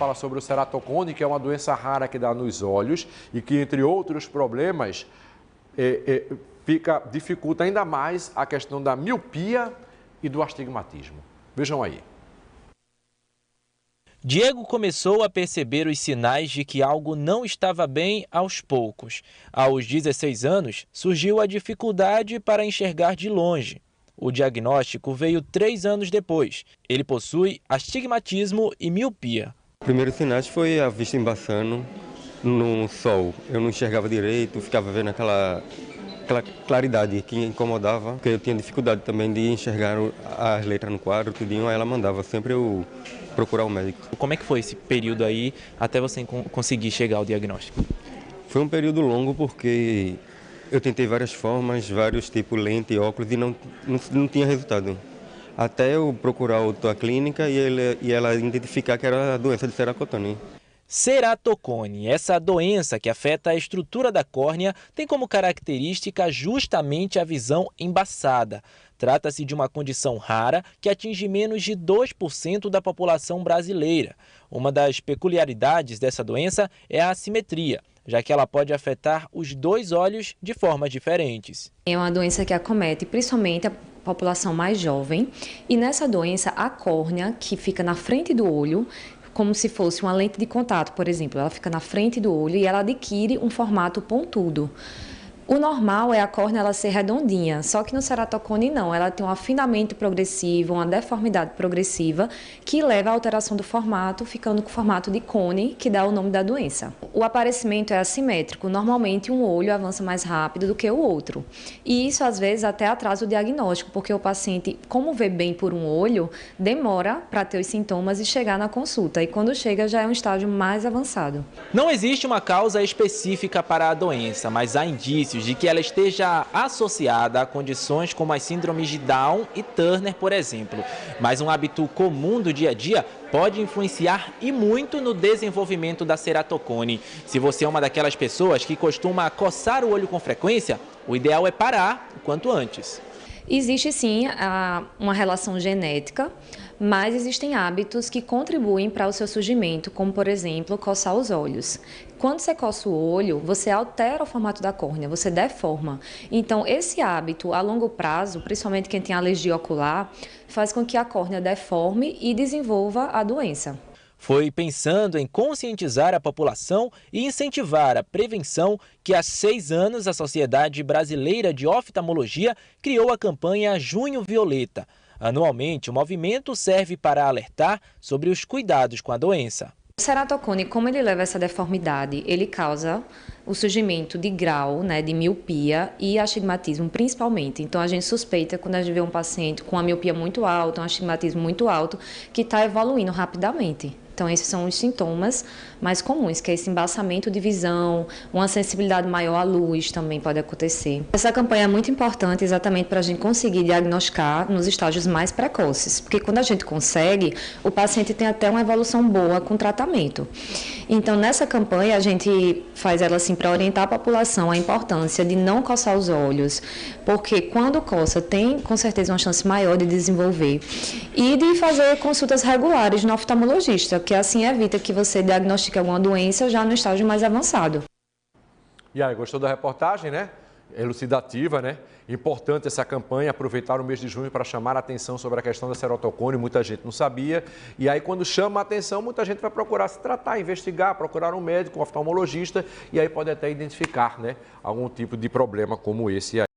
Fala sobre o ceratocone, que é uma doença rara que dá nos olhos e que, entre outros problemas, dificulta ainda mais a questão da miopia e do astigmatismo. Vejam aí. Diego começou a perceber os sinais de que algo não estava bem aos poucos. Aos 16 anos, surgiu a dificuldade para enxergar de longe. O diagnóstico veio 3 anos depois. Ele possui astigmatismo e miopia. Os primeiros sinais foi a vista embaçando no sol. Eu não enxergava direito, ficava vendo aquela claridade que incomodava, porque eu tinha dificuldade também de enxergar as letras no quadro, tudinho, aí ela mandava sempre eu procurar o médico. Como é que foi esse período aí até você conseguir chegar ao diagnóstico? Foi um período longo porque eu tentei várias formas, vários tipos, lente e óculos, e não tinha resultado. Até eu procurar outra clínica e ela identificar que era a doença de ceratocone. Ceratocone, essa doença que afeta a estrutura da córnea, tem como característica justamente a visão embaçada. Trata-se de uma condição rara que atinge menos de 2% da população brasileira. Uma das peculiaridades dessa doença é a assimetria, já que ela pode afetar os dois olhos de formas diferentes. É uma doença que acomete principalmente a população mais jovem, e nessa doença a córnea, que fica na frente do olho, como se fosse uma lente de contato, por exemplo, ela fica na frente do olho e ela adquire um formato pontudo. O normal é a córnea ela ser redondinha, só que no ceratocone não, ela tem um afinamento progressivo, uma deformidade progressiva que leva à alteração do formato, ficando com o formato de cone, que dá o nome da doença. O aparecimento é assimétrico, normalmente um olho avança mais rápido do que o outro. E isso às vezes até atrasa o diagnóstico, porque o paciente, como vê bem por um olho, demora para ter os sintomas e chegar na consulta, e quando chega já é um estágio mais avançado. Não existe uma causa específica para a doença, mas há indícios de que ela esteja associada a condições como as síndromes de Down e Turner, por exemplo. Mas um hábito comum do dia a dia pode influenciar e muito no desenvolvimento da ceratocone. Se você é uma daquelas pessoas que costuma coçar o olho com frequência, o ideal é parar o quanto antes. Existe sim uma relação genética, mas existem hábitos que contribuem para o seu surgimento, como por exemplo, coçar os olhos. Quando você coça o olho, você altera o formato da córnea, você deforma. Então esse hábito a longo prazo, principalmente quem tem alergia ocular, faz com que a córnea deforme e desenvolva a doença. Foi pensando em conscientizar a população e incentivar a prevenção que há 6 anos a Sociedade Brasileira de Oftalmologia criou a campanha Junho Violeta. Anualmente, o movimento serve para alertar sobre os cuidados com a doença. O ceratocone, como ele leva essa deformidade, ele causa o surgimento de grau, de miopia e astigmatismo principalmente. Então a gente suspeita quando a gente vê um paciente com a miopia muito alta, um astigmatismo muito alto, que está evoluindo rapidamente. Então esses são os sintomas mais comuns, que é esse embaçamento de visão, uma sensibilidade maior à luz também pode acontecer. Essa campanha é muito importante exatamente para a gente conseguir diagnosticar nos estágios mais precoces, porque quando a gente consegue, o paciente tem até uma evolução boa com o tratamento. Então nessa campanha a gente faz ela assim para orientar a população a importância de não coçar os olhos, porque quando coça tem com certeza uma chance maior de desenvolver, e de fazer consultas regulares no oftalmologista, que assim evita que você diagnostique alguma doença já no estágio mais avançado. E aí, gostou da reportagem, né? Elucidativa, né? Importante essa campanha, aproveitar o mês de junho para chamar a atenção sobre a questão da ceratocone, muita gente não sabia. E aí, quando chama a atenção, muita gente vai procurar se tratar, investigar, procurar um médico, um oftalmologista, e aí pode até identificar, né, algum tipo de problema como esse aí.